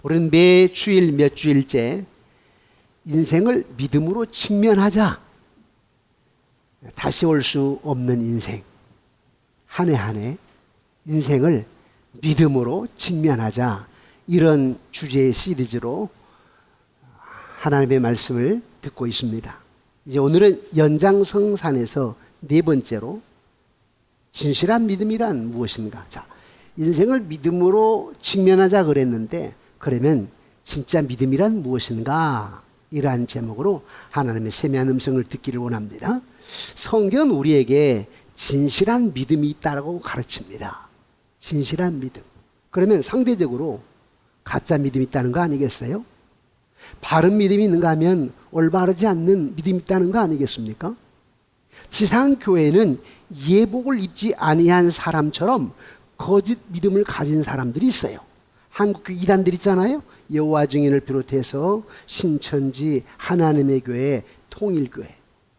우리는 매 주일 몇 주일째 인생을 믿음으로 직면하자. 다시 올 수 없는 인생. 한 해 한 해 인생을 믿음으로 직면하자. 이런 주제의 시리즈로 하나님의 말씀을 듣고 있습니다. 이제 오늘은 연장성산에서 네 번째로 진실한 믿음이란 무엇인가? 자, 인생을 믿음으로 직면하자 그랬는데 그러면 진짜 믿음이란 무엇인가? 이러한 제목으로 하나님의 세미한 음성을 듣기를 원합니다. 성경은 우리에게 진실한 믿음이 있다고 가르칩니다. 진실한 믿음. 그러면 상대적으로 가짜 믿음이 있다는 거 아니겠어요? 바른 믿음이 있는가 하면 올바르지 않는 믿음이 있다는 거 아니겠습니까? 지상교회는 예복을 입지 아니한 사람처럼 거짓 믿음을 가진 사람들이 있어요. 한국교 이단들 있잖아요. 여호와 증인을 비롯해서 신천지, 하나님의 교회, 통일교회.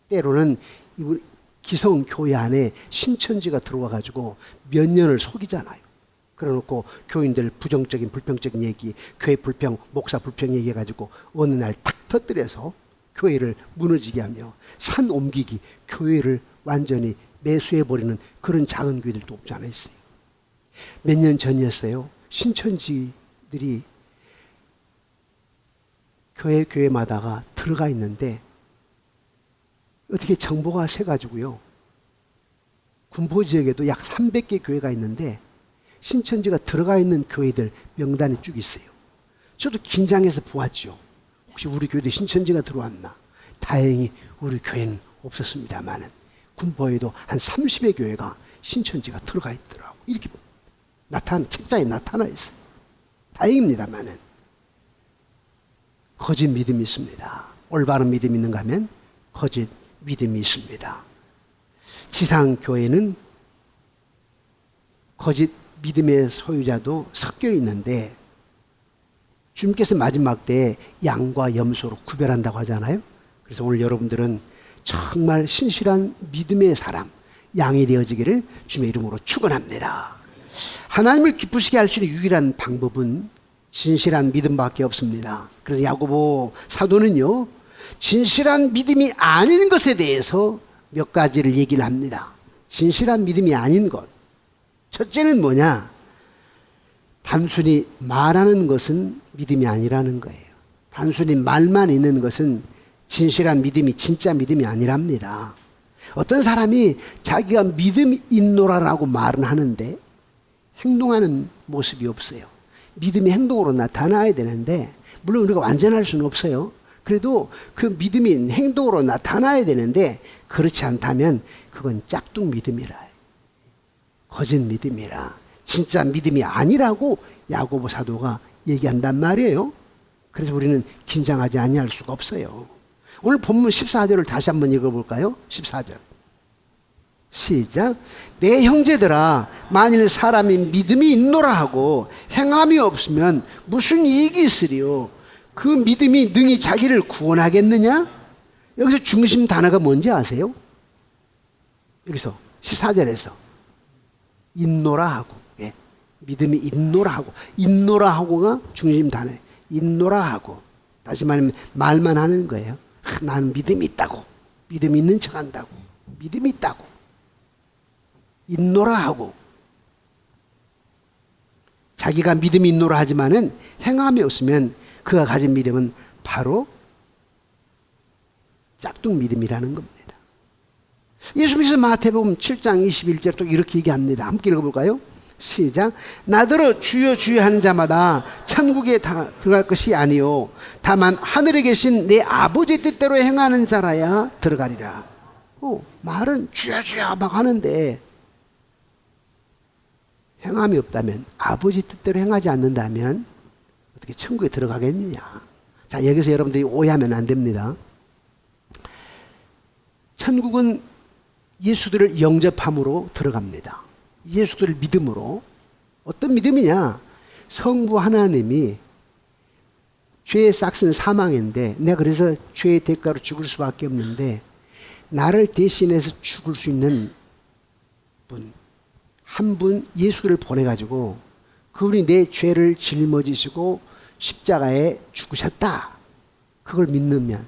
때로는 기성교회 안에 신천지가 들어와 가지고 몇 년을 속이잖아요. 그래놓고 교인들 부정적인 불평적인 얘기, 교회 불평, 목사 불평 얘기해가지고 어느 날 탁 터뜨려서 교회를 무너지게 하며 산 옮기기, 교회를 완전히 매수해버리는 그런 작은 교회들도 없지 않아 있어요. 몇 년 전이었어요. 신천지들이 교회마다가 들어가 있는데 어떻게 정보가 새가지고요. 군포지역에도 약 300개 교회가 있는데 신천지가 들어가 있는 교회들 명단이 쭉 있어요. 저도 긴장해서 보았죠. 혹시 우리 교회도 신천지가 들어왔나? 다행히 우리 교회는 없었습니다만은 군포에도 한 30의 교회가 신천지가 들어가 있더라고. 이렇게 책자에 나타나 있어요. 다행입니다만은 거짓 믿음이 있습니다. 올바른 믿음이 있는가 하면 거짓 믿음이 있습니다. 지상교회는 거짓 믿음의 소유자도 섞여 있는데 주님께서 마지막 때에 양과 염소로 구별한다고 하잖아요. 그래서 오늘 여러분들은 정말 신실한 믿음의 사람, 양이 되어지기를 주님의 이름으로 축원합니다. 하나님을 기쁘시게 할 수 있는 유일한 방법은 진실한 믿음밖에 없습니다. 그래서 야고보 사도는요, 진실한 믿음이 아닌 것에 대해서 몇 가지를 얘기를 합니다. 진실한 믿음이 아닌 것. 첫째는 뭐냐? 단순히 말하는 것은 믿음이 아니라는 거예요. 단순히 말만 있는 것은 진실한 믿음이 진짜 믿음이 아니랍니다. 어떤 사람이 자기가 믿음이 있노라라고 말은 하는데 행동하는 모습이 없어요. 믿음이 행동으로 나타나야 되는데 물론 우리가 완전할 수는 없어요. 그래도 그 믿음이 행동으로 나타나야 되는데 그렇지 않다면 그건 짝퉁 믿음이라, 거짓 믿음이라, 진짜 믿음이 아니라고 야고보 사도가 얘기한단 말이에요. 그래서 우리는 긴장하지 아니할 수가 없어요. 오늘 본문 14절을 다시 한번 읽어볼까요? 14절 시작. 내 형제들아, 만일 사람이 믿음이 있노라 하고 행함이 없으면 무슨 이익이 있으리요? 그 믿음이 능히 자기를 구원하겠느냐? 여기서 중심 단어가 뭔지 아세요? 여기서 14절에서 있노라 하고, 예, 믿음이 있노라 하고, 있노라 하고가 중심 단어예요. 있노라 하고, 다시 말하면 말만 하는 거예요. 나는 믿음이 있다고, 믿음이 있는 척 한다고, 믿음이 있다고, 있노라 하고, 자기가 믿음이 있노라 하지만은 행함이 없으면 그가 가진 믿음은 바로 짝퉁 믿음이라는 겁니다. 예수님께서 마태복음 7장 21절 또 이렇게 얘기합니다. 함께 읽어볼까요? 시작. 나더러 주여 주여 하는 자마다 천국에 다 들어갈 것이 아니요 다만 하늘에 계신 내 아버지 뜻대로 행하는 자라야 들어가리라. 말은 주여 주여 막 하는데 행함이 없다면, 아버지 뜻대로 행하지 않는다면 어떻게 천국에 들어가겠느냐. 자, 여기서 여러분들이 오해하면 안 됩니다. 천국은 예수들을 영접함으로 들어갑니다. 예수들을 믿음으로. 어떤 믿음이냐? 성부 하나님이 죄의 싹은 사망인데 내가 그래서 죄의 대가로 죽을 수밖에 없는데 나를 대신해서 죽을 수 있는 분, 한 분 예수를 보내가지고 그분이 내 죄를 짊어지시고 십자가에 죽으셨다. 그걸 믿는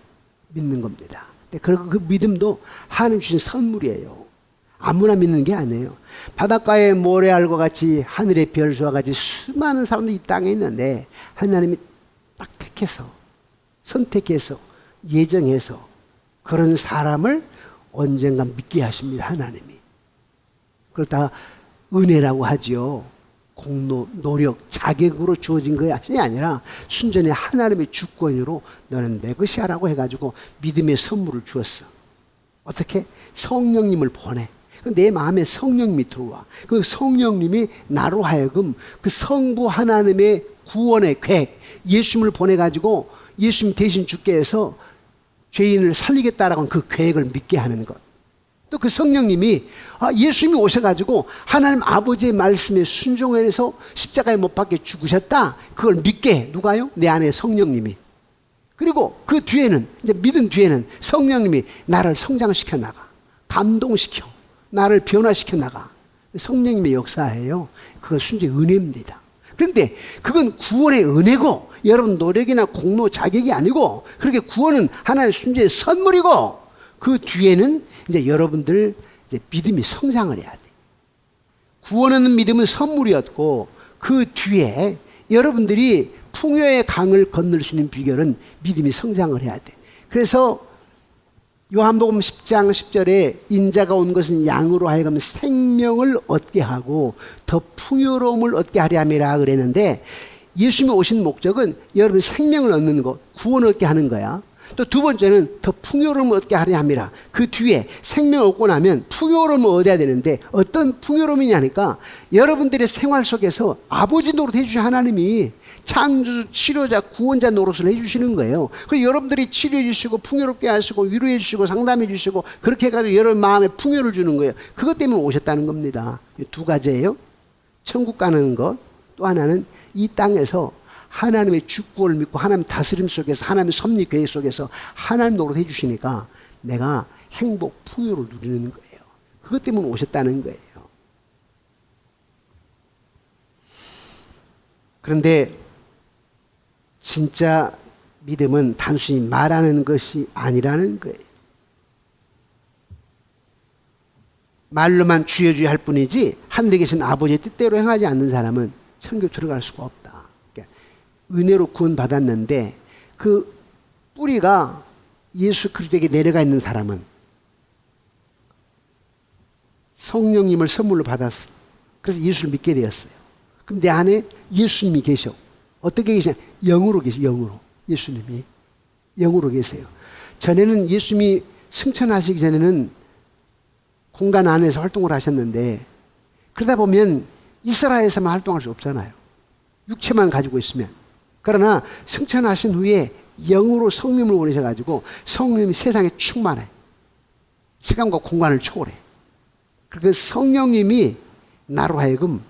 겁니다. 그리고 그 믿음도 하나님 주신 선물이에요. 아무나 믿는 게 아니에요. 바닷가의 모래알과 같이 하늘의 별수와 같이 수많은 사람들이 이 땅에 있는데 하나님이 딱 택해서 선택해서 예정해서 그런 사람을 언젠가 믿게 하십니다. 하나님이. 그걸 다 은혜라고 하지요. 공로, 노력, 자격으로 주어진 것이 아니라 순전히 하나님의 주권으로 너는 내 것이야 라고 해가지고 믿음의 선물을 주었어. 어떻게? 성령님을 보내. 내 마음에 성령님이 들어와. 그 성령님이 나로 하여금 그 성부 하나님의 구원의 계획, 예수님을 보내가지고 예수님 대신 죽게 해서 죄인을 살리겠다라고 하는 그 계획을 믿게 하는 것. 또 그 성령님이 예수님이 오셔가지고 하나님 아버지의 말씀에 순종해서 십자가에 못 박혀 죽으셨다. 그걸 믿게. 누가요? 내 안에 성령님이. 그리고 그 뒤에는 이제 믿은 뒤에는 성령님이 나를 성장시켜 나가. 감동시켜. 나를 변화시켜 나가. 성령님의 역사예요. 그건 순전히 은혜입니다. 그런데 그건 구원의 은혜고 여러분 노력이나 공로 자격이 아니고 그렇게 구원은 하나님의 순전히 선물이고 그 뒤에는 이제 여러분들 이제 믿음이 성장을 해야 돼. 구원하는 믿음은 선물이었고 그 뒤에 여러분들이 풍요의 강을 건널 수 있는 비결은 믿음이 성장을 해야 돼. 그래서 요한복음 10장 10절에 인자가 온 것은 양으로 하여금 생명을 얻게 하고 더 풍요로움을 얻게 하려 함이라 그랬는데 예수님이 오신 목적은 여러분 생명을 얻는 것, 구원을 얻게 하는 거야. 또 두 번째는 더 풍요로움을 얻게 하려 함이라. 그 뒤에 생명을 얻고 나면 풍요로움을 얻어야 되는데 어떤 풍요로움이냐니까 여러분들의 생활 속에서 아버지 노릇 해주신 하나님이 창조주, 치료자, 구원자 노릇을 해주시는 거예요. 그리고 여러분들이 치료해 주시고 풍요롭게 하시고 위로해 주시고 상담해 주시고 그렇게 해가지고 여러분 마음에 풍요를 주는 거예요. 그것 때문에 오셨다는 겁니다. 두 가지예요. 천국 가는 것, 또 하나는 이 땅에서 하나님의 주권을 믿고 하나님 다스림 속에서 하나님의 섭리 계획 속에서 하나님 노릇 해주시니까 내가 행복, 풍요를 누리는 거예요. 그것 때문에 오셨다는 거예요. 그런데 진짜 믿음은 단순히 말하는 것이 아니라는 거예요. 말로만 주여 주여 할 뿐이지 하늘에 계신 아버지의 뜻대로 행하지 않는 사람은 천국 들어갈 수가 없다. 은혜로 구원 받았는데 그 뿌리가 예수 그리스도에게 내려가 있는 사람은 성령님을 선물로 받았어. 그래서 예수를 믿게 되었어요. 그럼 내 안에 예수님이 계셔. 어떻게 계시냐? 영으로 계셔. 영으로. 예수님이 영으로 계세요. 전에는 예수님이 승천하시기 전에는 공간 안에서 활동을 하셨는데 그러다 보면 이스라엘에서만 활동할 수 없잖아요. 육체만 가지고 있으면. 그러나 승천하신 후에 영으로 성령을 보내셔가지고 성령이 세상에 충만해. 시간과 공간을 초월해. 그 성령님이 나로 하여금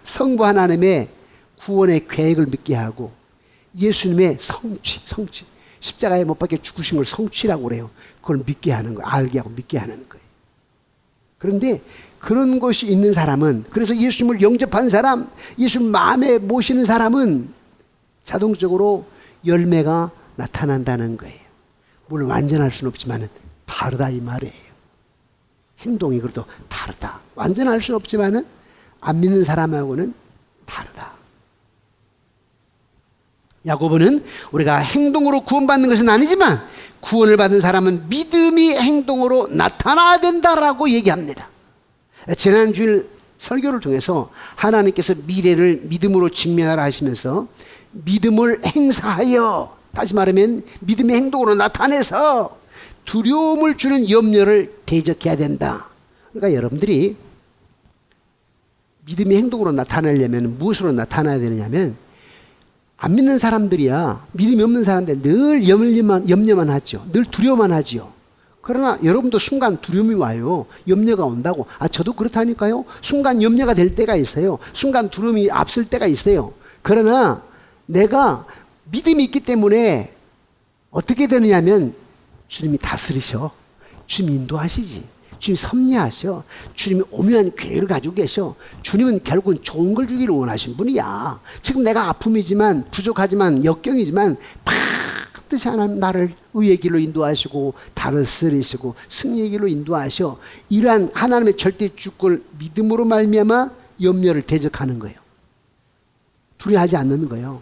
성부 하나님의 구원의 계획을 믿게 하고 예수님의 성취 십자가에 못 박혀 죽으신 걸 성취라고 그래요. 그걸 믿게 하는 거예요. 알게 하고 믿게 하는 거예요. 그런데 그런 것이 있는 사람은, 그래서 예수님을 영접한 사람, 예수님 마음에 모시는 사람은 자동적으로 열매가 나타난다는 거예요. 물론 완전할 수는 없지만 다르다 이 말이에요. 행동이 그래도 다르다. 완전할 수는 없지만 안 믿는 사람하고는 다르다. 야고보는 우리가 행동으로 구원받는 것은 아니지만 구원을 받은 사람은 믿음이 행동으로 나타나야 된다라고 얘기합니다. 지난주일 설교를 통해서 하나님께서 미래를 믿음으로 직면하라 하시면서 믿음을 행사하여, 다시 말하면 믿음의 행동으로 나타내서 두려움을 주는 염려를 대적해야 된다. 그러니까 여러분들이 믿음의 행동으로 나타내려면 무엇으로 나타나야 되느냐면, 안 믿는 사람들이야, 믿음이 없는 사람들 늘 염려만 하죠. 늘 두려워만 하죠. 그러나 여러분도 순간 두려움이 와요. 염려가 온다고. 저도 그렇다니까요. 순간 염려가 될 때가 있어요. 순간 두려움이 앞설 때가 있어요. 그러나 내가 믿음이 있기 때문에 어떻게 되느냐면 주님이 다스리셔. 주님 인도하시지. 주님 섭리하셔. 주님이 오묘한 계획을 가지고 계셔. 주님은 결국은 좋은 걸 주기를 원하신 분이야. 지금 내가 아픔이지만, 부족하지만, 역경이지만 반드시 하나님 나를 의의 길로 인도하시고 다스리시고 승리의 길로 인도하셔. 이러한 하나님의 절대 주권을 믿음으로 말미암아 염려를 대적하는 거예요. 두려워하지 않는 거예요.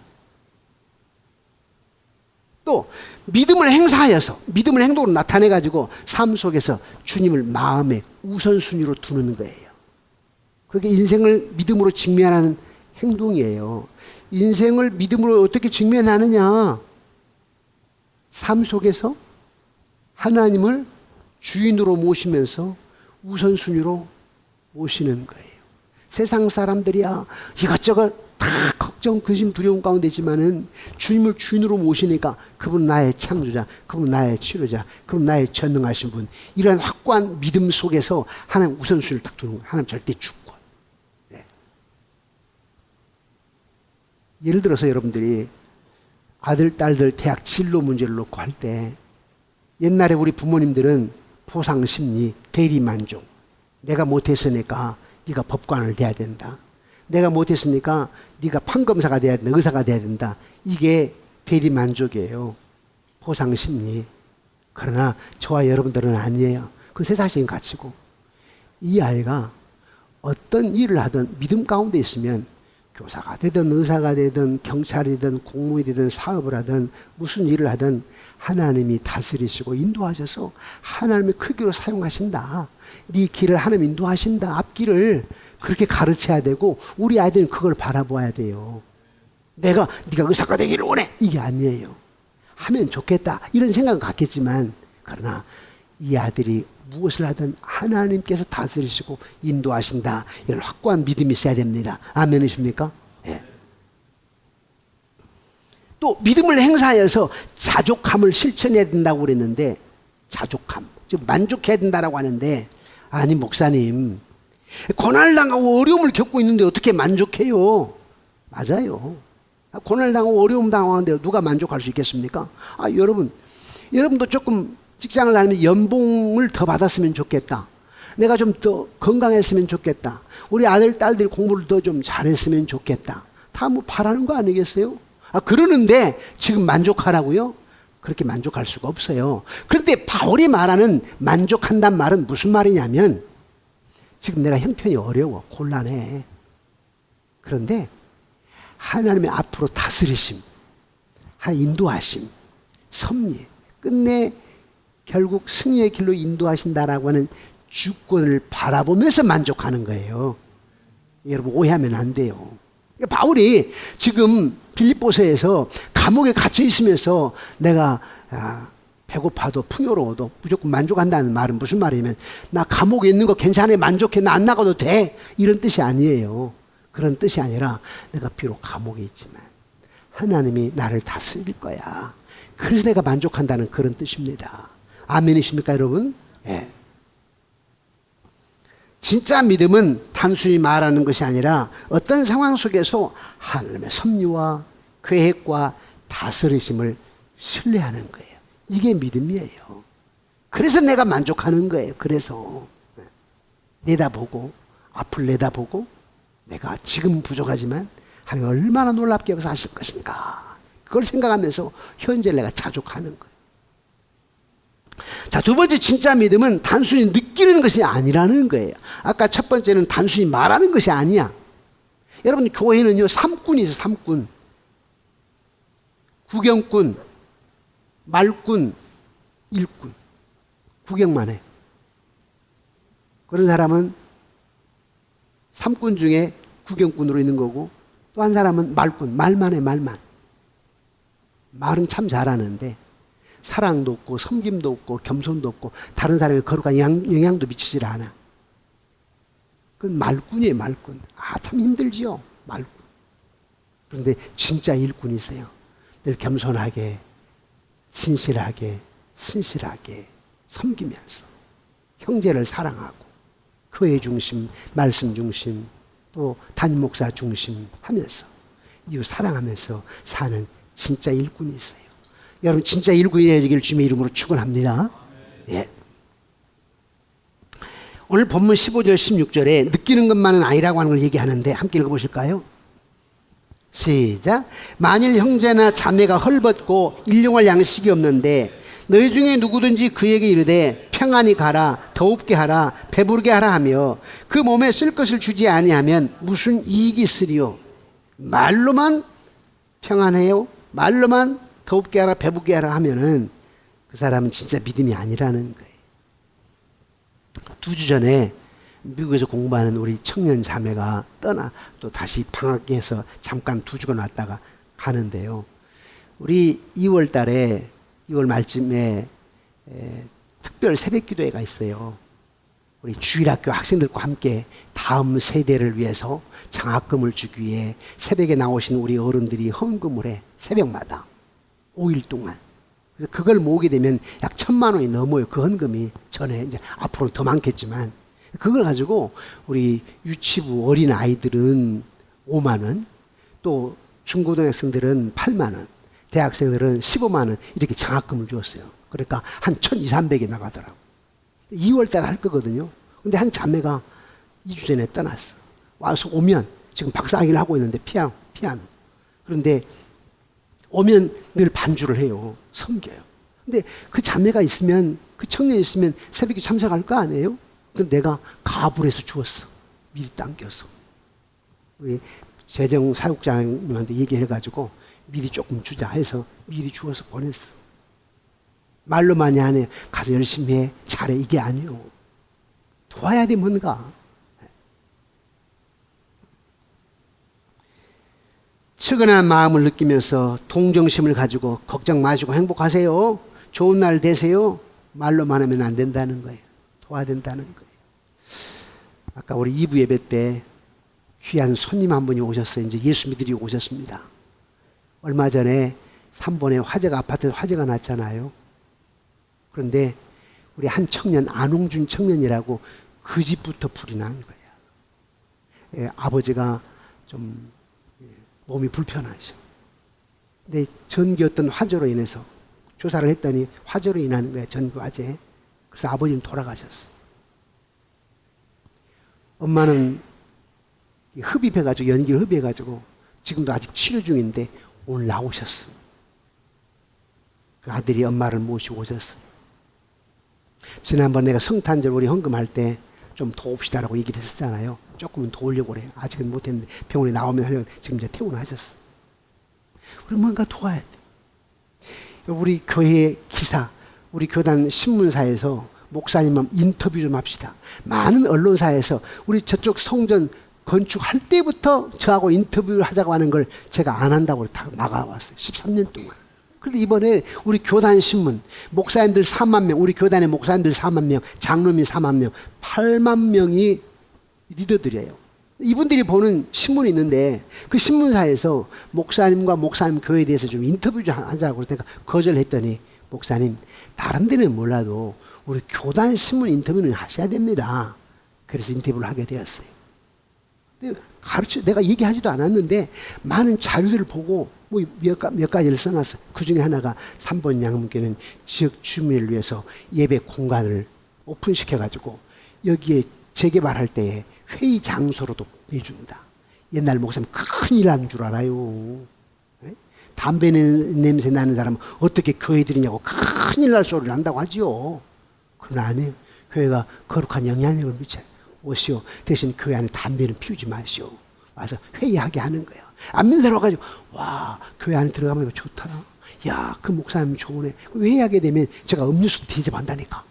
또 믿음을 행사하여서 믿음을 행동으로 나타내가지고 삶 속에서 주님을 마음의 우선순위로 두는 거예요. 그게 인생을 믿음으로 직면하는 행동이에요. 인생을 믿음으로 어떻게 직면하느냐? 삶 속에서 하나님을 주인으로 모시면서 우선순위로 모시는 거예요. 세상 사람들이야 이것저것 다 걱정, 근심, 두려움 가운데 있지만은 주님을 주인으로 모시니까 그분 나의 창조자, 그분 나의 치료자, 그분 나의 전능하신 분. 이런 확고한 믿음 속에서 하나님 우선순위를 딱 두는 거예요. 하나님 절대 주권. 네. 예를 들어서 여러분들이 아들, 딸들 대학 진로 문제를 놓고 할 때 옛날에 우리 부모님들은 보상심리, 대리만족. 내가 못했으니까 네가 법관을 돼야 된다. 내가 못했으니까 네가 판검사가 돼야 된다. 의사가 돼야 된다. 이게 대리만족이에요. 보상심리. 그러나 저와 여러분들은 아니에요. 그건 세상적인 가치고. 이 아이가 어떤 일을 하든 믿음 가운데 있으면 교사가 되든 의사가 되든 경찰이든 공무원이든 사업을 하든 무슨 일을 하든 하나님이 다스리시고 인도하셔서 하나님의 크기로 사용하신다. 네 길을 하나님 인도하신다. 앞길을 그렇게 가르쳐야 되고 우리 아이들은 그걸 바라보아야 돼요. 네가 의사가 되기를 원해. 이게 아니에요. 하면 좋겠다. 이런 생각은 갖겠지만 그러나 이 아들이 무엇을 하든 하나님께서 다스리시고 인도하신다. 이런 확고한 믿음이 있어야 됩니다. 아멘이십니까? 예. 또 믿음을 행사하여서 자족함을 실천해야 된다고 그랬는데 자족함, 즉 만족해야 된다라고 하는데 아니 목사님 고난을 당하고 어려움을 겪고 있는데 어떻게 만족해요? 맞아요. 고난을 당하고 어려움 당하는데 누가 만족할 수 있겠습니까? 여러분도 조금 직장을 다니면 연봉을 더 받았으면 좋겠다. 내가 좀 더 건강했으면 좋겠다. 우리 아들, 딸들이 공부를 더 좀 잘했으면 좋겠다. 다 뭐 바라는 거 아니겠어요? 그러는데 지금 만족하라고요? 그렇게 만족할 수가 없어요. 그런데 바울이 말하는 만족한단 말은 무슨 말이냐면 지금 내가 형편이 어려워, 곤란해. 그런데 하나님의 앞으로 다스리심, 인도하심, 섭리, 끝내 결국 승리의 길로 인도하신다라고 하는 주권을 바라보면서 만족하는 거예요. 여러분 오해하면 안 돼요. 그러니까 바울이 지금 빌립보서에서 감옥에 갇혀 있으면서 내가 배고파도 풍요로워도 무조건 만족한다는 말은 무슨 말이냐면 나 감옥에 있는 거 괜찮아, 만족해, 나 안 나가도 돼, 이런 뜻이 아니에요. 그런 뜻이 아니라 내가 비록 감옥에 있지만 하나님이 나를 다스릴 거야. 그래서 내가 만족한다는 그런 뜻입니다. 아멘이십니까 여러분? 예. 진짜 믿음은 단순히 말하는 것이 아니라 어떤 상황 속에서 하나님의 섭리와 계획과 다스리심을 신뢰하는 거예요. 이게 믿음이에요. 그래서 내가 만족하는 거예요. 그래서 내다보고 앞을 내다보고 내가 지금 부족하지만 하나님 얼마나 놀랍게 역사하실 것인가, 그걸 생각하면서 현재를 내가 자족하는 거예요. 자, 두 번째 진짜 믿음은 단순히 느끼는 것이 아니라는 거예요. 아까 첫 번째는 단순히 말하는 것이 아니야. 여러분 교회는요 삼꾼이 있어요. 삼꾼, 구경꾼, 말꾼, 일꾼. 구경만 해. 그런 사람은 삼꾼 중에 구경꾼으로 있는 거고 또 한 사람은 말꾼, 말만 해. 말만. 말은 참 잘하는데 사랑도 없고 섬김도 없고 겸손도 없고 다른 사람의 거룩한 영향도 미치질 않아. 그건 말꾼이에요. 말꾼. 참 힘들지요. 말꾼. 그런데 진짜 일꾼이 있어요. 늘 겸손하게 진실하게 신실하게 섬기면서 형제를 사랑하고 교회 중심, 말씀 중심, 또 담임 목사 중심 하면서 이웃 사랑하면서 사는 진짜 일꾼이 있어요. 여러분 진짜 일꾼이 되기를 주님의 이름으로 축원합니다. 예. 오늘 본문 15절 16절에 느끼는 것만은 아니라고 하는 걸 얘기하는데 함께 읽어보실까요? 시작. 만일 형제나 자매가 헐벗고 일용할 양식이 없는데 너희 중에 누구든지 그에게 이르되 평안히 가라, 더웁게 하라, 배부르게 하라 하며 그 몸에 쓸 것을 주지 아니하면 무슨 이익이 있으리요? 말로만 평안해요, 말로만 더웁게 하라, 배부르게 하라 하면은 그 사람은 진짜 믿음이 아니라는 거예요. 2주 전에 미국에서 공부하는 우리 청년 자매가 또 다시 방학해서 잠깐 2주간 왔다가 가는데요. 우리 2월 달에 2월 말쯤에 특별 새벽 기도회가 있어요. 우리 주일학교 학생들과 함께 다음 세대를 위해서 장학금을 주기 위해 새벽에 나오신 우리 어른들이 헌금을 해. 새벽마다 5일 동안. 그래서 그걸 모으게 되면 약 1,000만 원이 넘어요. 그 헌금이 전에 이제 앞으로는 더 많겠지만 그걸 가지고 우리 유치부 어린 아이들은 5만 원, 또 중고등학생들은 8만 원, 대학생들은 15만 원 이렇게 장학금을 주었어요. 그러니까 한 1,200, 300이 나가더라고. 2월 달에 할 거거든요. 근데 한 자매가 2주 전에 떠났어. 와서 오면 지금 박사학위를 하고 있는데 피아노. 그런데 오면 늘 반주를 해요. 섬겨요. 근데 그 자매가 있으면, 그 청년이 있으면 새벽에 참석할 거 아니에요? 근데 내가 가불 해서 주었어. 미리 당겨서. 우리 재정 사육장님한테 얘기해가지고 미리 조금 주자 해서 미리 주어서 보냈어. 말로만이 안 해. 가서 열심히 해. 잘해. 이게 아니요. 도와야 돼, 뭔가. 측은한 마음을 느끼면서 동정심을 가지고 걱정 마시고 행복하세요. 좋은 날 되세요. 말로만 하면 안 된다는 거예요. 도와야 된다는 거예요. 아까 우리 2부 예배 때 귀한 손님 한 분이 오셨어요. 이제 예수 믿으려고 오셨습니다. 얼마 전에 3번에 아파트에서 화재가 났잖아요. 그런데 우리 한 청년, 안홍준 청년이라고 그 집부터 불이 난 거예요. 아버지가 좀 몸이 불편하셔. 근데 전기 어떤 화재로 인해서 조사를 했더니 화재로 인하는 거예요. 전기 화재. 그래서 아버지는 돌아가셨어. 엄마는 흡입해가지고, 연기를 흡입해가지고 지금도 아직 치료 중인데 오늘 나오셨어. 그 아들이 엄마를 모시고 오셨어요. 지난번 내가 성탄절 우리 헌금할 때 좀 도웁시다라고 얘기를 했었잖아요. 조금은 도우려고 그래. 아직은 못했는데 병원에 나오면 하려고 지금 이제 퇴원하셨어. 우리 뭔가 도와야 돼. 우리 교회 기사, 우리 교단 신문사에서 목사님만 인터뷰 좀 합시다. 많은 언론사에서 우리 저쪽 성전 건축할 때부터 저하고 인터뷰를 하자고 하는 걸 제가 안 한다고 다 나가왔어요. 13년 동안. 그런데 이번에 우리 교단 신문, 목사님들 4만 명, 우리 교단의 목사님들 4만 명, 장로님 4만 명, 8만 명이 리더들이에요. 이분들이 보는 신문이 있는데 그 신문사에서 목사님과 목사님 교회에 대해서 좀 인터뷰 좀 하자고 내가 거절했더니 목사님, 다른 데는 몰라도 우리 교단 신문 인터뷰는 하셔야 됩니다. 그래서 인터뷰를 하게 되었어요. 내가 얘기하지도 않았는데 많은 자료들을 보고 뭐 몇 가지를 써놨어요. 그 중에 하나가 3번 양문교는 지역 주민을 위해서 예배 공간을 오픈시켜가지고 여기에 재개발할 때에 회의 장소로도 내준다. 옛날 목사님 큰일 난 줄 알아요. 담배 냄새 나는 사람은 어떻게 교회 들이냐고 큰일 날 소리를 한다고 하지요. 그건 아니에요. 교회가 거룩한 영향력을 미쳐요. 오시오. 대신 교회 안에 담배는 피우지 마시오. 와서 회의하게 하는 거예요. 안 믿는 사람 와가지고 와, 교회 안에 들어가면 이거 좋더라. 야, 그 목사님 좋으네. 회의하게 되면 제가 음료수도 대접한다니까.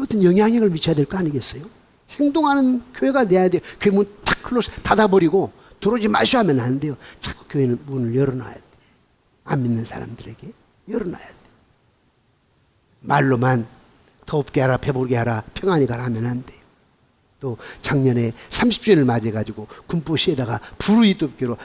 어떤 영향력을 미쳐야 될 거 아니겠어요? 행동하는 교회가 돼야 돼요. 교회 문 탁 클로스 닫아버리고 들어오지 마시오 하면 안 돼요. 자꾸 교회는 문을 열어놔야 돼. 안 믿는 사람들에게 열어놔야 돼. 말로만 더웁게 하라, 배부르게 하라, 평안히 가라 하면 안 돼요. 또 작년에 30주년을 맞이해가지고 군포시에다가 불의돕기로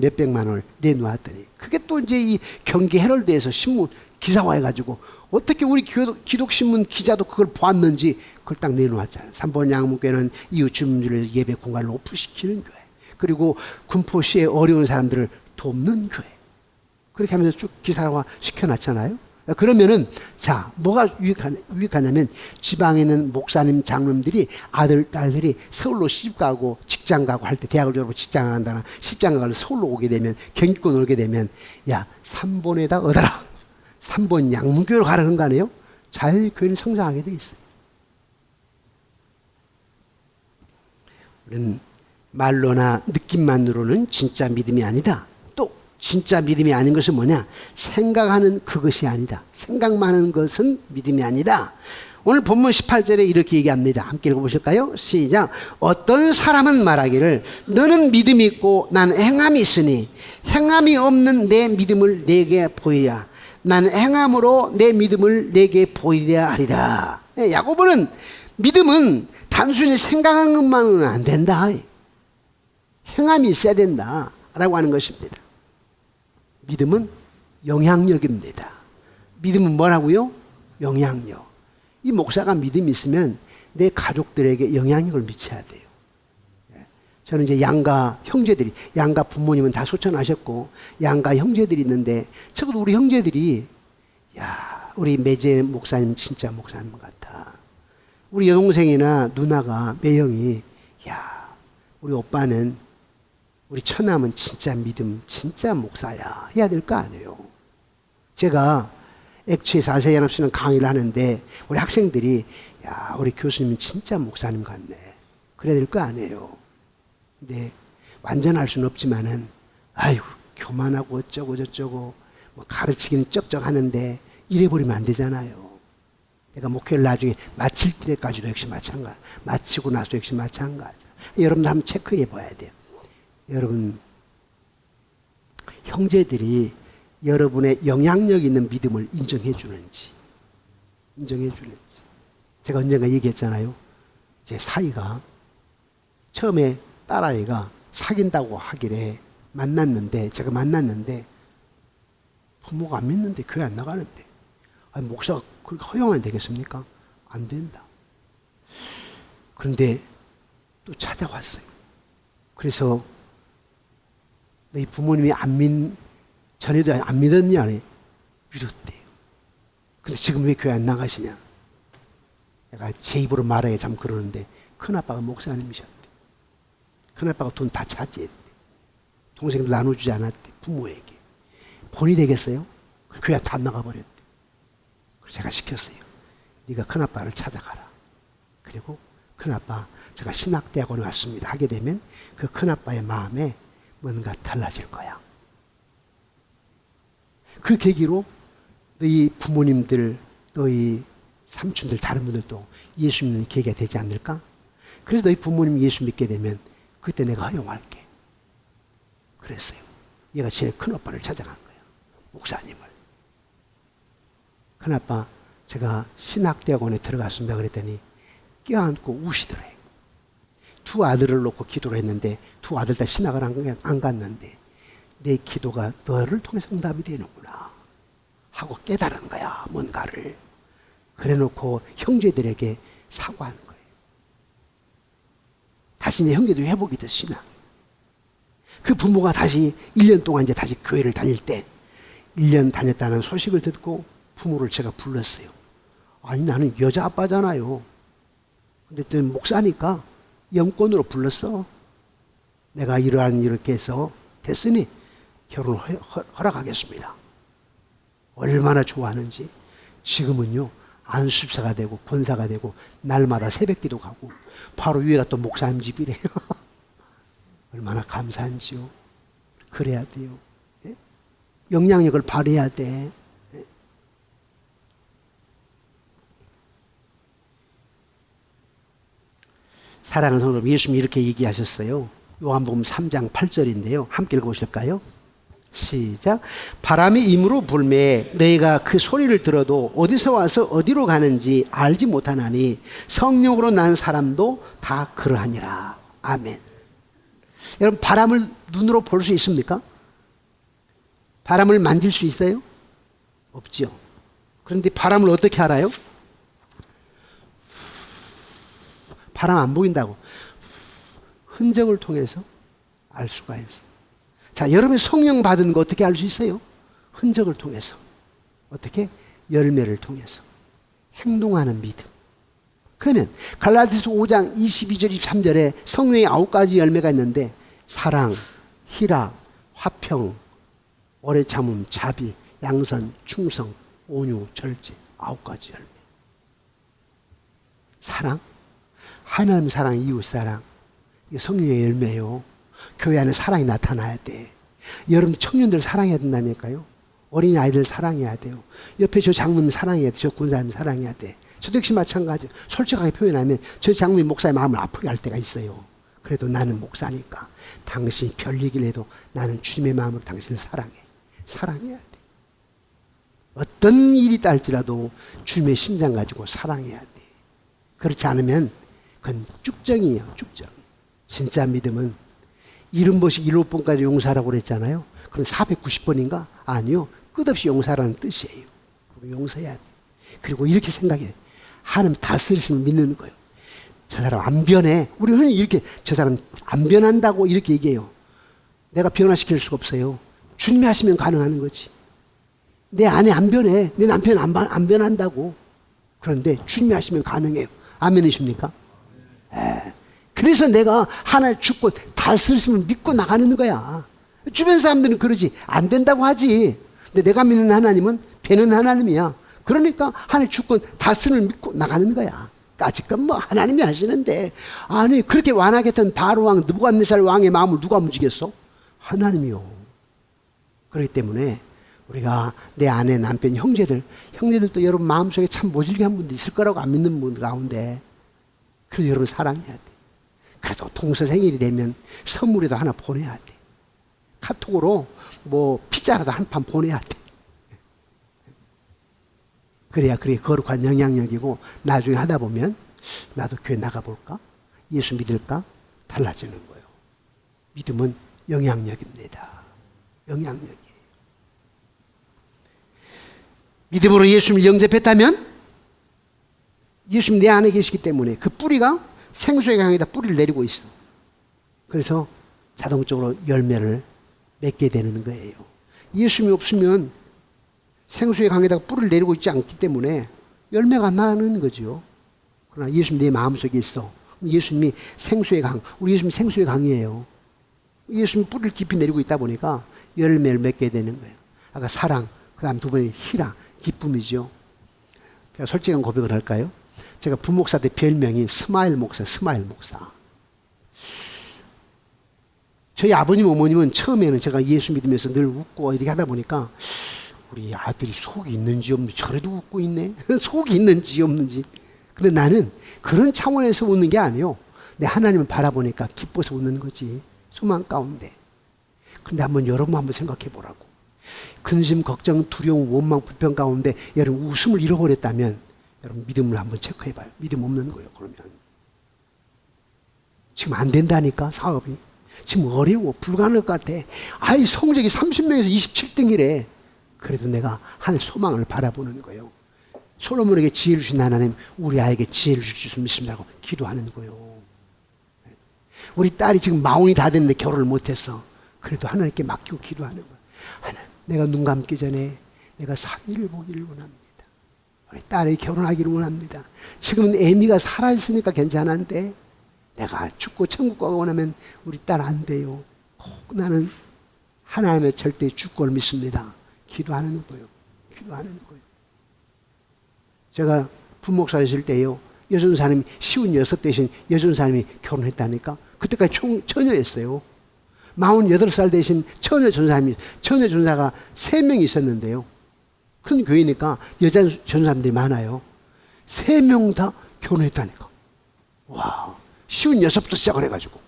몇백만 원을 내놓았더니 그게 또 이제 이 경기 헤럴드에서 신문 기사화 해가지고 어떻게 우리 기독신문 기자도 그걸 보았는지 그걸 딱 내놓았잖아요. 3번 양문교회는 이웃 주민들을 예배 공간을 오픈시키는 교회. 그리고 군포시에 어려운 사람들을 돕는 교회. 그렇게 하면서 쭉 기사화 시켜놨잖아요. 그러면은 자, 뭐가 유익하냐면 지방에 있는 목사님, 장로님들이 아들, 딸들이 서울로 시집가고 직장 가고 할 때 대학을 졸업하고 직장 간다나 시집장 가고 서울로 오게 되면 경기권 오게 되면 야, 3번에다 얻어라. 3번 양문교로 가라는 거 아니에요? 잘 교회는 성장하게 돼 있어요. 우리는 말로나 느낌만으로는 진짜 믿음이 아니다. 또 진짜 믿음이 아닌 것은 뭐냐? 생각하는 그것이 아니다. 생각만 하는 것은 믿음이 아니다. 오늘 본문 18절에 이렇게 얘기합니다. 함께 읽어보실까요? 시작. 어떤 사람은 말하기를 너는 믿음이 있고 난 행함이 있으니 행함이 없는 내 믿음을 내게 보이랴. 난 행함으로 내 믿음을 내게 보이려 하리라. 야고보는 믿음은 단순히 생각하는 것만은 안 된다. 행함이 있어야 된다 라고 하는 것입니다. 믿음은 영향력입니다. 믿음은 뭐라고요? 영향력. 이 목사가 믿음이 있으면 내 가족들에게 영향력을 미쳐야 돼요. 저는 이제 양가 형제들이, 양가 부모님은 다 소천하셨고 양가 형제들이 있는데 적어도 우리 형제들이 야, 우리 매제 목사님 진짜 목사님 같아. 우리 여동생이나 누나가 매형이 야, 우리 오빠는 우리 처남은 진짜 믿음 진짜 목사야 해야 될 거 아니에요. 제가 액체 4세 연합신앙 강의를 하는데 우리 학생들이 야, 우리 교수님은 진짜 목사님 같네 그래야 될 거 아니에요. 근데 완전할 수는 없지만은 아이고 교만하고 어쩌고 저쩌고 뭐 가르치기는 쩍쩍 하는데 이래버리면 안 되잖아요. 내가 목회를 나중에 마칠 때까지도 역시 마찬가지, 마치고 나서 역시 마찬가지. 여러분도 한번 체크해 봐야 돼요. 여러분 형제들이 여러분의 영향력 있는 믿음을 인정해 주는지 제가 언젠가 얘기했잖아요. 제 사이가 처음에 딸아이가 사귄다고 하길래 제가 만났는데 부모가 안 믿는데 교회 안 나가는데 아니 목사가 그렇게 허용하면 되겠습니까? 안 된다. 그런데 또 찾아왔어요. 그래서 너희 부모님이 전에도 안 믿었냐? 믿었대요. 근데 지금 왜 교회 안 나가시냐? 내가 제 입으로 말하기 참 그러는데 큰아빠가 목사님이셨대. 큰아빠가 돈 다 차지했대. 동생들 나눠주지 않았대. 부모에게. 본이 되겠어요? 교회 다 나가버렸대. 그래서 제가 시켰어요. 네가 큰아빠를 찾아가라. 그리고 큰아빠 제가 신학대학원에 왔습니다 하게 되면 그 큰아빠의 마음에 뭔가 달라질 거야. 그 계기로 너희 부모님들, 너희 삼촌들, 다른 분들도 예수 믿는 계기가 되지 않을까? 그래서 너희 부모님 예수 믿게 되면 그때 내가 허용할게. 그랬어요. 얘가 제일 큰 오빠를 찾아간 거야. 목사님을. 큰아빠 제가 신학대학원에 들어갔습니다 그랬더니 껴안고 우시더래요. 두 아들을 놓고 기도를 했는데 두 아들 다 신학을 안 갔는데 내 기도가 너를 통해서 응답이 되는구나 하고 깨달은 거야. 뭔가를. 그래놓고 형제들에게 사과하는 거예요. 다시 이제 형제들 회복이 됐어. 신앙. 그 부모가 다시 1년 동안 이제 다시 교회를 다닐 때 1년 다녔다는 소식을 듣고 부모를 제가 불렀어요. 아니 나는 여자 아빠잖아요. 근데 또 목사니까 영권으로 불렀어. 내가 이렇게 해서 됐으니 결혼을 허락하겠습니다. 얼마나 좋아하는지. 지금은요 안수집사가 되고 권사가 되고 날마다 새벽기도 가고 바로 위에가 또 목사님 집이래요. 얼마나 감사한지요. 그래야 돼요. 예? 영향력을 발휘해야 돼. 예? 사랑하는 성도 여러분, 예수님이 이렇게 얘기하셨어요. 요한복음 3장 8절인데요. 함께 읽어보실까요? 시작. 바람이 임으로 불매 너희가 그 소리를 들어도 어디서 와서 어디로 가는지 알지 못하나니 성령으로 난 사람도 다 그러하니라. 아멘. 여러분 바람을 눈으로 볼 수 있습니까? 바람을 만질 수 있어요? 없죠. 그런데 바람을 어떻게 알아요? 바람 안 보인다고 흔적을 통해서 알 수가 있어요. 자, 여러분이 성령 받은 거 어떻게 알 수 있어요? 흔적을 통해서. 어떻게? 열매를 통해서 행동하는 믿음. 그러면 갈라디아서 5장 22절 23절에 성령의 9가지 열매가 있는데 사랑, 희락, 화평, 오래 참음, 자비, 양선, 충성, 온유, 절제. 9가지 열매. 사랑, 하나님 사랑, 이웃 사랑. 이게 성령의 열매예요. 교회 안에 사랑이 나타나야 돼. 여러분 청년들 사랑해야 된다니까요. 어린이 아이들 사랑해야 돼요. 옆에 저 장로님 사랑해야 돼. 저 군사님 사랑해야 돼. 저도 역시 마찬가지예요. 솔직하게 표현하면 저 장로님 목사의 마음을 아프게 할 때가 있어요. 그래도 나는 목사니까 당신이 별리길 해도 나는 주님의 마음으로 당신을 사랑해. 사랑해야 돼. 어떤 일이 있다 할지라도 주님의 심장 가지고 사랑해야 돼. 그렇지 않으면 그건 쭉정이에요. 쭉정. 진짜 믿음은 70번씩 7번까지 용서하라고 그랬잖아요. 그럼 490번인가? 아니요. 끝없이 용서하라는 뜻이에요. 용서해야 돼. 그리고 이렇게 생각해. 하나님 다스리심을 믿는 거예요. 저 사람 안 변해. 우리 흔히 이렇게 저 사람 안 변한다고 이렇게 얘기해요. 내가 변화시킬 수가 없어요. 주님이 하시면 가능한 거지. 내 아내 안 변해. 내 남편 안 변한다고. 그런데 주님이 하시면 가능해요. 아멘이십니까? 그래서 내가 하나의 주권 다스리심을 믿고 나가는 거야. 주변 사람들은 그러지. 안 된다고 하지. 근데 내가 믿는 하나님은 되는 하나님이야. 그러니까 하나의 주권 다스림을 믿고 나가는 거야. 까짓건 뭐 하나님이 하시는데, 아니 그렇게 완악했던 바로 왕 느부갓네살 왕의 마음을 누가 움직였어? 하나님이요. 그렇기 때문에 우리가 내 아내, 남편, 형제들도 여러분 마음속에 참 모질게 한 분도 있을 거라고 안 믿는 분들 가운데, 그래도 여러분 사랑해야 돼. 그래도 동서 생일이 되면 선물이라도 하나 보내야 돼. 카톡으로 뭐 피자라도 한 판 보내야 돼. 그래야 그게 거룩한 영향력이고, 나중에 하다 보면 나도 교회 나가볼까? 예수 믿을까? 달라지는 거예요. 믿음은 영향력입니다. 영향력이에요. 믿음으로 예수님을 영접했다면 예수님 내 안에 계시기 때문에 그 뿌리가 생수의 강에다 뿌리를 내리고 있어. 그래서 자동적으로 열매를 맺게 되는 거예요. 예수님이 없으면 생수의 강에다가 뿌리를 내리고 있지 않기 때문에 열매가 안 나는 거죠. 그러나 예수님 내 마음속에 있어. 예수님이 생수의 강, 우리 예수님이 생수의 강이에요. 예수님 뿌리를 깊이 내리고 있다 보니까 열매를 맺게 되는 거예요. 아까 사랑, 그 다음 두 번이 희락, 기쁨이죠. 제가 솔직한 고백을 할까요? 제가 부목사 때 별명이 스마일 목사. 저희 아버님, 어머님은 처음에는 제가 예수 믿으면서 늘 웃고 이렇게 하다 보니까 우리 아들이 속이 있는지 없는지 저래도 웃고 있네. 속이 있는지 없는지. 근데 나는 그런 차원에서 웃는 게 아니에요. 내 하나님을 바라보니까 기뻐서 웃는 거지. 소망 가운데. 근데 여러분 한번 생각해 보라고. 근심, 걱정, 두려움, 원망, 불평 가운데 여러분 웃음을 잃어버렸다면 여러분 믿음을 한번 체크해 봐요. 믿음 없는 거예요. 그러면 지금 안 된다니까 사업이. 지금 어려워. 불가능할 것 같아. 아이 성적이 30명에서 27등이래. 그래도 내가 하나의 소망을 바라보는 거예요. 솔로몬에게 지혜를 주신 하나님, 우리 아이에게 지혜를 주실 수 믿습니다라고 기도하는 거예요. 우리 딸이 지금 마흔이 다 됐는데 결혼을 못했어. 그래도 하나님께 맡기고 기도하는 거예요. 하나님, 내가 눈 감기 전에 내가 산일을 보기를 원합니다. 우리 딸이 결혼하기를 원합니다. 지금은 애미가 살아있으니까 괜찮은데 내가 죽고 천국 가고 원하면 우리 딸 안 돼요. 꼭 나는 하나님의 절대 주권을 믿습니다. 기도하는 거예요. 기도하는 거예요. 제가 부목사 있을 때요, 여전사님이 56 되신 여전사님이 결혼했다니까. 그때까지 처녀였어요. 48살 되신 처녀 전사가 3명 있었는데요. 큰 교회니까 여자 전사님들이 많아요. 3명 다 결혼했다니까. 와, 56부터 시작을 해가지고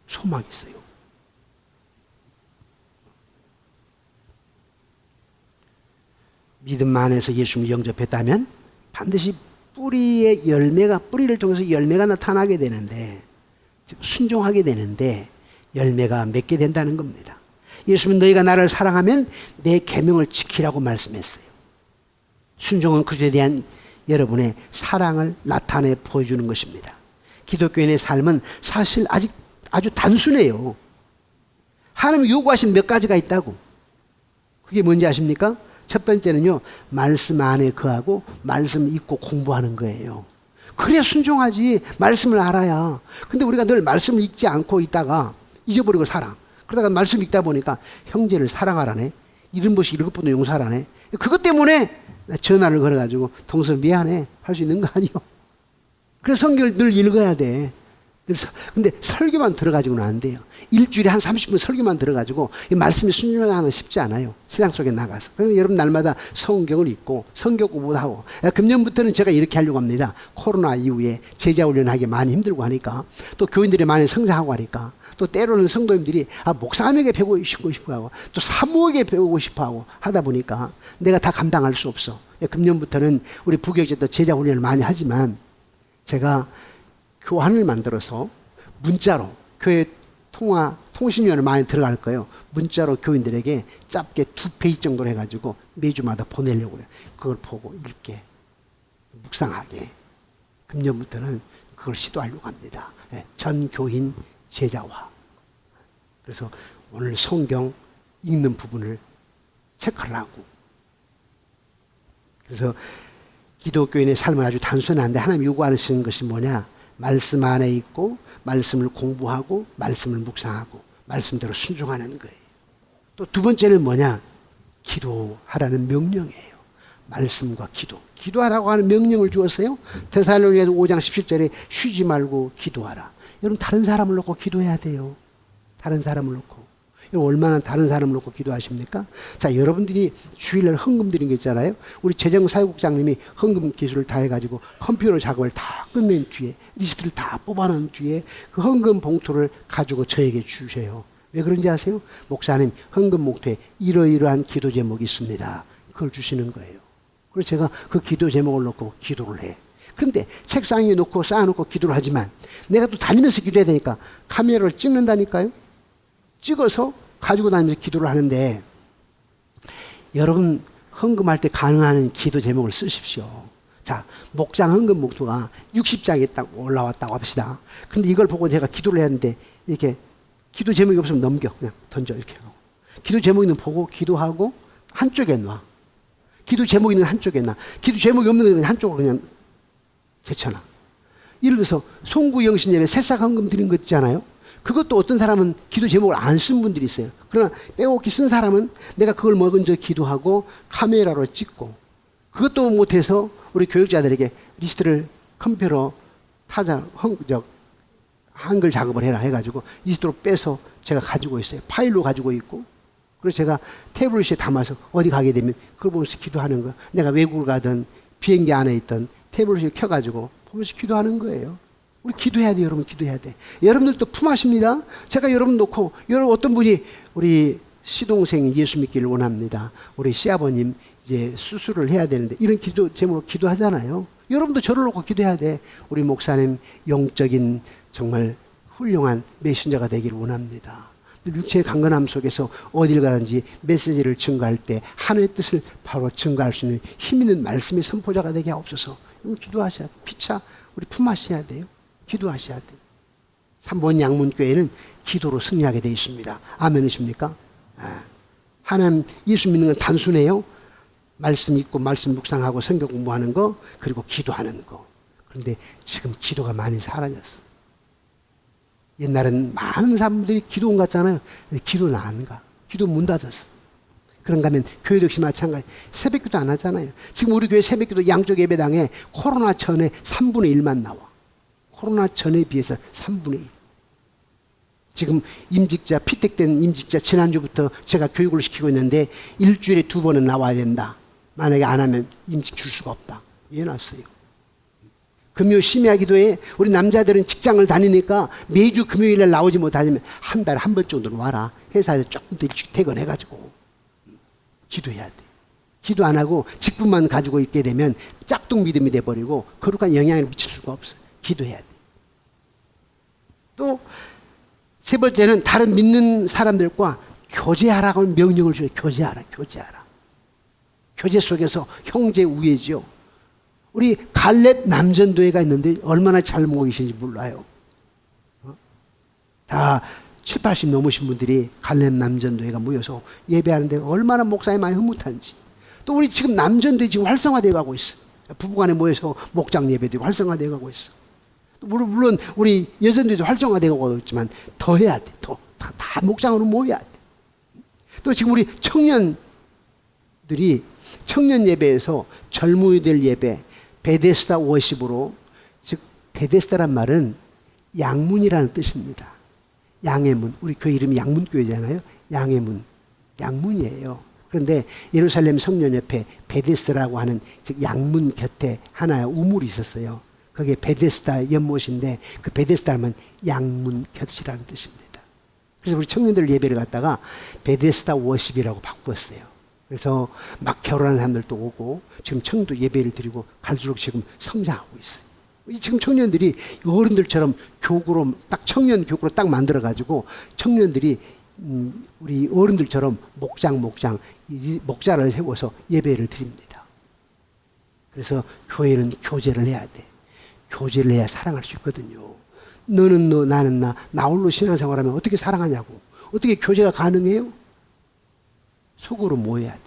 소망이 있어요. 믿음 안에서 예수님을 영접했다면 반드시 뿌리의 열매가, 뿌리를 통해서 열매가 나타나게 되는데, 순종하게 되는데 열매가 맺게 된다는 겁니다. 예수님은 너희가 나를 사랑하면 내 계명을 지키라고 말씀했어요. 순종은 그에 대한 여러분의 사랑을 나타내 보여주는 것입니다. 기독교인의 삶은 사실 아주 단순해요. 하나님이 요구하신 몇 가지가 있다고. 그게 뭔지 아십니까? 첫 번째는요, 말씀 안에 거하고 말씀 읽고 공부하는 거예요. 그래야 순종하지. 말씀을 알아야. 근데 우리가 늘 말씀을 읽지 않고 있다가 잊어버리고 살아. 그러다가 말씀 읽다 보니까 형제를 사랑하라네. 이런 것이 7번도 용서하라네. 그것 때문에 전화를 걸어가지고 동서 미안해 할 수 있는 거 아니요. 그래서 성경을 늘 읽어야 돼. 근데 설교만 들어가지고는 안 돼요. 일주일에 한 30분 설교만 들어가지고 이 말씀이 순종하는 건 쉽지 않아요. 세상 속에 나가서. 그래서 여러분 날마다 성경을 읽고 성경 공부도 하고. 금년부터는 제가 이렇게 하려고 합니다. 코로나 이후에 제자 훈련하기 많이 힘들고 하니까 또 교인들이 많이 성장하고 하니까 또 때로는 성도님들이 목사님에게 배우고 싶어 하고 또 사모에게 배우고 싶어 하고 하다 보니까 내가 다 감당할 수 없어. 금년부터는 우리 부교육자도 제자 훈련을 많이 하지만 제가 교환을 만들어서 문자로 교회 통신위원회 많이 들어갈 거예요. 문자로 교인들에게 짧게 2페이지 정도로 해가지고 매주마다 보내려고 해요. 그걸 보고 읽게, 묵상하게. 금년부터는 그걸 시도하려고 합니다. 전 교인 제자화. 그래서 오늘 성경 읽는 부분을 체크를 하고. 그래서 기독교인의 삶은 아주 단순한데 하나님 요구하시는 것이 뭐냐? 말씀 안에 있고 말씀을 공부하고 말씀을 묵상하고 말씀대로 순종하는 거예요. 또 두 번째는 뭐냐? 기도하라는 명령이에요. 말씀과 기도. 기도하라고 하는 명령을 주었어요. 데살로니가서 5장 17절에 쉬지 말고 기도하라. 여러분 다른 사람을 놓고 기도해야 돼요. 다른 사람을 놓고. 얼마나 다른 사람을 놓고 기도하십니까? 자, 여러분들이 주일날 헌금 드린 거 있잖아요. 우리 재정사회국장님이 헌금 기술을 다 해가지고 컴퓨터 작업을 다 끝낸 뒤에 리스트를 다 뽑아놓은 뒤에 그 헌금 봉투를 가지고 저에게 주세요. 왜 그런지 아세요? 목사님, 헌금 봉투에 이러이러한 기도 제목이 있습니다. 그걸 주시는 거예요. 그래서 제가 그 기도 제목을 놓고 기도를 해. 그런데 책상 위에 놓고 쌓아놓고 기도를 하지만 내가 또 다니면서 기도해야 되니까 카메라를 찍는다니까요. 찍어서 가지고 다니면서 기도를 하는데 여러분 헌금할 때 가능한 기도 제목을 쓰십시오. 자, 목장 헌금 봉투가 60장이 딱 올라왔다고 합시다. 근데 이걸 보고 제가 기도를 했는데 이렇게 기도 제목이 없으면 넘겨. 그냥 던져 이렇게 하고. 기도 제목 있는 보고 기도하고 한쪽에 놔. 기도 제목 있는 한쪽에 놔. 기도 제목이 없는 건 한쪽으로 그냥 제쳐놔. 예를 들어서 송구영신 예배 새싹 헌금 드린 거 있잖아요. 그것도 어떤 사람은 기도 제목을 안 쓴 분들이 있어요. 그러나 빼곡히 쓴 사람은 내가 그걸 먼저 기도하고 카메라로 찍고 그것도 못해서 우리 교육자들에게 리스트를 컴퓨터로 한글 작업을 해라 해가지고 리스트로 빼서 제가 가지고 있어요. 파일로 가지고 있고 그래서 제가 태블릿에 담아서 어디 가게 되면 그걸 보면서 기도하는 거. 내가 외국을 가든 비행기 안에 있던 태블릿을 켜가지고 보면서 기도하는 거예요. 우리 기도해야 돼요. 여러분 기도해야 돼. 여러분들도 품하십니다. 제가 여러분 놓고 여러분 어떤 분이 우리 시동생이 예수 믿기를 원합니다. 우리 시아버님 이제 수술을 해야 되는데 이런 기도 제목으로 기도하잖아요. 여러분도 저를 놓고 기도해야 돼. 우리 목사님 영적인 정말 훌륭한 메신저가 되기를 원합니다. 육체의 강건함 속에서 어딜 가든지 메시지를 증거할 때 하늘의 뜻을 바로 증거할 수 있는 힘 있는 말씀의 선포자가 되게 하옵소서. 기도하셔야 돼요. 피차 우리 품하셔야 돼요. 기도하셔야 돼요. 3번 양문교회는 기도로 승리하게 되어 있습니다. 아멘이십니까? 하나님 예수 믿는 건 단순해요. 말씀 읽고 말씀 묵상하고 성경 공부하는 거 그리고 기도하는 거. 그런데 지금 기도가 많이 사라졌어. 옛날엔 많은 사람들이 기도원 갔잖아요. 기도는 안 가. 기도 문 닫았어. 그런가 하면 교회도 역시 마찬가지. 새벽기도 안 하잖아요. 지금 우리 교회 새벽기도 양쪽 예배당에 코로나 전에 3분의 1만 나와. 코로나 전에 비해서 3분의 1. 지금 임직자, 피택된 임직자 지난주부터 제가 교육을 시키고 있는데 일주일에 2번은 나와야 된다. 만약에 안 하면 임직 줄 수가 없다. 해놨어요. 금요 심야 기도에 우리 남자들은 직장을 다니니까 매주 금요일날 나오지 못하지만 한 달에 한 번 정도는 와라. 회사에서 조금 더 일찍 퇴근해가지고 기도해야 돼. 기도 안 하고 직분만 가지고 있게 되면 짝퉁 믿음이 돼버리고 거룩한 영향을 미칠 수가 없어요. 기도해야 돼. 또 세 번째는 다른 믿는 사람들과 교제하라고 하는 명령을 줘요. 교제하라. 교제 속에서 형제 우애지요. 우리 갈렙 남전도회가 있는데 얼마나 잘 모여 계신지 몰라요. 다 70, 80 넘으신 분들이 갈렙 남전도회가 모여서 예배하는데 얼마나 목사님 많이 흐뭇한지. 또 우리 지금 남전도 지금 활성화되어 가고 있어. 부부간에 모여서 목장 예배도 활성화되어 가고 있어. 또 물론 우리 여전도 활성화되어 가고 있지만 더 해야 돼. 다 목장으로 모여야 돼. 또 지금 우리 청년들이 청년 예배에서 젊은이들 예배 베데스다 워십으로, 즉 베데스다란 말은 양문이라는 뜻입니다. 양의 문. 우리 교회 이름이 양문교회잖아요. 양의 문. 양문이에요. 그런데 예루살렘 성전 옆에 베데스다라고 하는, 즉 양문 곁에 하나의 우물이 있었어요. 그게 베데스다 연못인데 그 베데스다는 양문 곁이라는 뜻입니다. 그래서 우리 청년들 예배를 갖다가 베데스다 워십이라고 바꾸었어요. 그래서 막 결혼한 사람들도 오고 지금 청도 예배를 드리고 갈수록 지금 성장하고 있어요. 지금 청년들이 어른들처럼 교구로 딱 청년 교구로 딱 만들어 가지고 청년들이 우리 어른들처럼 목자를 세워서 예배를 드립니다. 그래서 교회는 교제를 해야 돼. 교제를 해야 사랑할 수 있거든요. 너는 너, 나는 나 홀로 신앙생활하면 어떻게 사랑하냐고. 어떻게 교제가 가능해요? 속으로 모여야 돼.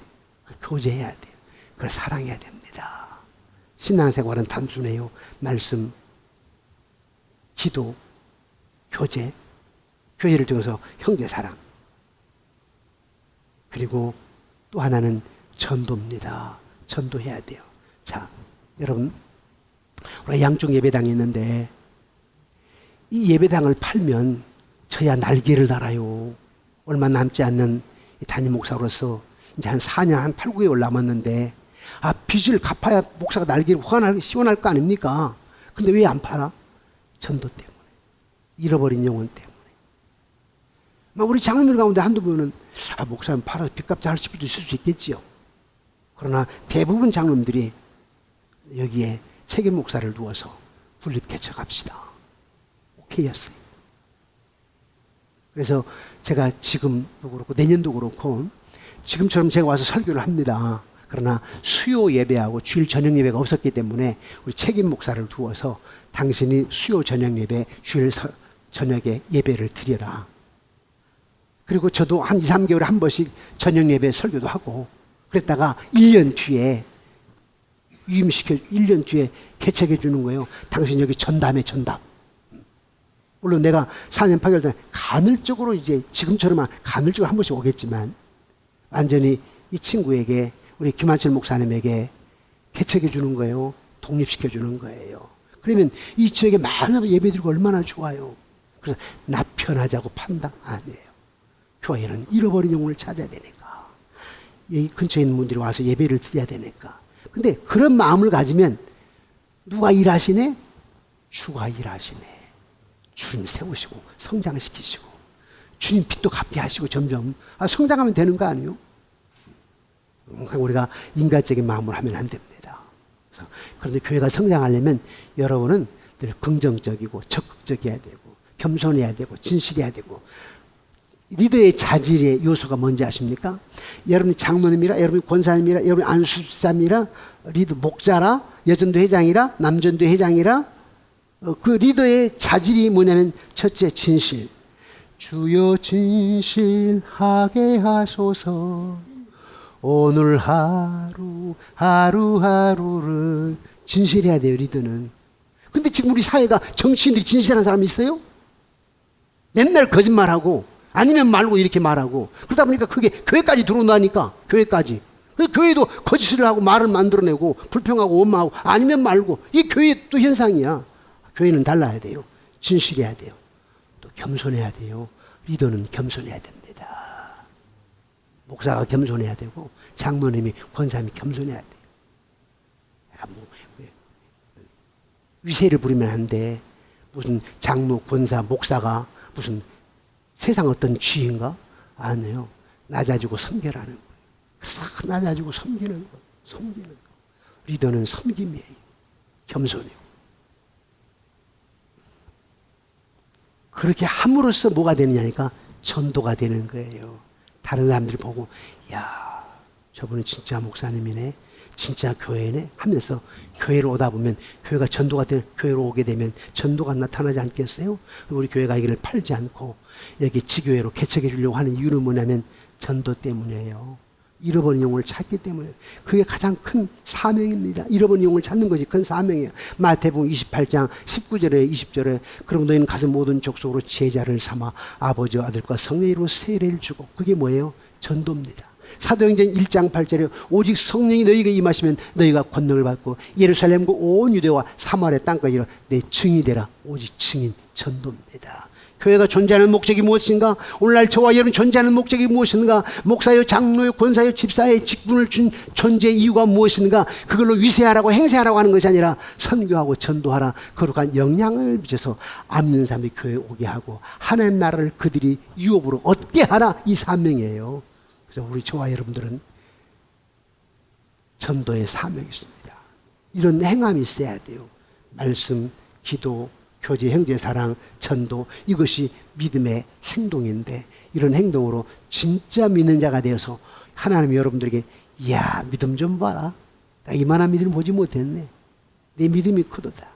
교제해야 돼요. 그걸 사랑해야 됩니다. 신앙생활은 단순해요. 말씀, 기도, 교제, 교제를 통해서 형제사랑. 그리고 또 하나는 전도입니다. 전도해야 돼요. 자, 여러분, 우리 양쪽 예배당이 있는데 이 예배당을 팔면 저야 날개를 달아요. 얼마 남지 않는 담임 목사로서 이제 한 4년, 한 8, 9개월 남았는데, 빚을 갚아야 목사가 날개를 시원할 거 아닙니까? 근데 왜 안 팔아? 전도 때문에. 잃어버린 영혼 때문에. 우리 장로들 가운데 한두 분은 목사님 팔아서 빚값 잘 수도 있을 수 있겠지요. 그러나 대부분 장로들이 여기에 책임 목사를 두어서 분립 개척합시다. 오케이였어요. 그래서 제가 지금도 그렇고 내년도 그렇고 지금처럼 제가 와서 설교를 합니다. 그러나 수요 예배하고 주일 저녁 예배가 없었기 때문에 우리 책임 목사를 두어서 당신이 수요 저녁 예배, 주일 저녁에 예배를 드려라. 그리고 저도 한 2, 3개월에 한 번씩 저녁 예배 설교도 하고 그랬다가 1년 뒤에 유임시켜 1년 뒤에 개척해 주는 거예요. 당신 여기 전담해, 전담. 물론 내가 4년 8개월 전에 간헐적으로 이제 지금처럼 간헐적으로 한 번씩 오겠지만 완전히 이 친구에게 우리 김한철 목사님에게 개척해 주는 거예요. 독립시켜 주는 거예요. 그러면 이 지역에 많은 예배드리고 얼마나 좋아요. 그래서 나 편하자고 판단 아니에요. 교회는 잃어버린 영혼을 찾아야 되니까. 이 근처에 있는 분들이 와서 예배를 드려야 되니까. 근데 그런 마음을 가지면 누가 일하시네? 주가 일하시네. 주님 세우시고 성장시키시고 주님 빚도 갚게 하시고 점점 성장하면 되는 거 아니에요? 우리가 인간적인 마음으로 하면 안 됩니다. 그런데 교회가 성장하려면 여러분은 늘 긍정적이고 적극적이어야 되고 겸손해야 되고 진실해야 되고. 리더의 자질의 요소가 뭔지 아십니까? 여러분이 장로님이라, 여러분이 권사님이라, 여러분이 안수사님이라, 리더 목자라, 여전도 회장이라, 남전도 회장이라, 그 리더의 자질이 뭐냐면 첫째 진실. 주여 진실하게 하소서. 오늘 하루하루를 진실해야 돼요, 리더는. 근데 지금 우리 사회가 정치인들이 진실한 사람이 있어요? 맨날 거짓말하고 아니면 말고 이렇게 말하고 그러다 보니까 그게 교회까지 들어온다니까. 교회까지. 교회도 거짓을 하고 말을 만들어내고 불평하고 원망하고 아니면 말고. 이게 교회의 또 현상이야. 교회는 달라야 돼요. 진실해야 돼요. 또 겸손해야 돼요. 리더는 겸손해야 됩니다. 목사가 겸손해야 되고 장로님이 권사님이 겸손해야 돼요. 위세를 부리면 안 돼. 무슨 장로, 권사, 목사가 무슨 세상 어떤 쥐인가? 아니에요. 낮아지고 섬겨라는 거예요. 그래서 낮아지고 섬기는 거예요. 섬기는 거. 리더는 섬김이에요. 겸손이고. 그렇게 함으로써 뭐가 되느냐니까 전도가 되는 거예요. 다른 사람들이 보고 야, 저분은 진짜 목사님이네. 진짜 교회네 하면서 교회로 오다 보면 교회가 전도가 되는 교회로 오게 되면 전도가 나타나지 않겠어요? 우리 교회가 이기를 팔지 않고 여기 지교회로 개척해 주려고 하는 이유는 뭐냐면 전도 때문이에요. 잃어버린 영혼을 찾기 때문에 그게 가장 큰 사명입니다. 잃어버린 영혼을 찾는 것이 큰 사명이에요. 마태복음 28장 19절에 20절에 그럼 너희는 가서 모든 족속으로 제자를 삼아 아버지와 아들과 성령의 이름으로 세례를 주고 그게 뭐예요? 전도입니다. 사도행전 1장 8절에 오직 성령이 너희에게 임하시면 너희가 권능을 받고 예루살렘과 온 유대와 사마리아 땅까지 내 증인이 되라. 오직 증인 전도입니다. 교회가 존재하는 목적이 무엇인가? 오늘날 저와 여러분 존재하는 목적이 무엇인가? 목사요, 장로요, 권사요, 집사의 직분을 준 존재의 이유가 무엇인가? 그걸로 위세하라고 행세하라고 하는 것이 아니라 선교하고 전도하라. 거룩한 영향을 미쳐서 앞는 사람이 교회에 오게 하고 하나님 나라를 그들이 유업으로 얻게 하라. 이 사명이에요. 그래서 우리 저와 여러분들은 전도의 사명이 있습니다. 이런 행함이 있어야 돼요. 말씀, 기도, 교제, 형제, 사랑, 전도, 이것이 믿음의 행동인데 이런 행동으로 진짜 믿는 자가 되어서 하나님 여러분들에게 이야 믿음 좀 봐라. 나 이만한 믿음을 보지 못했네. 내 믿음이 크도다.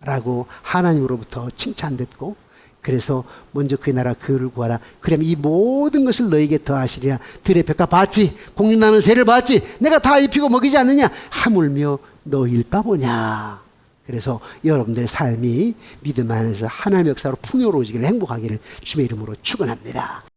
라고 하나님으로부터 칭찬듣고 그래서 먼저 그의 나라 그를 구하라. 그러면 이 모든 것을 너에게 더하시리라. 들의 벽화 봤지? 공중나는 새를 봤지? 내가 다 입히고 먹이지 않느냐? 하물며 너일까 보냐. 그래서 여러분들의 삶이 믿음 안에서 하나님의 역사로 풍요로워지기를 행복하기를 주의 이름으로 축원합니다.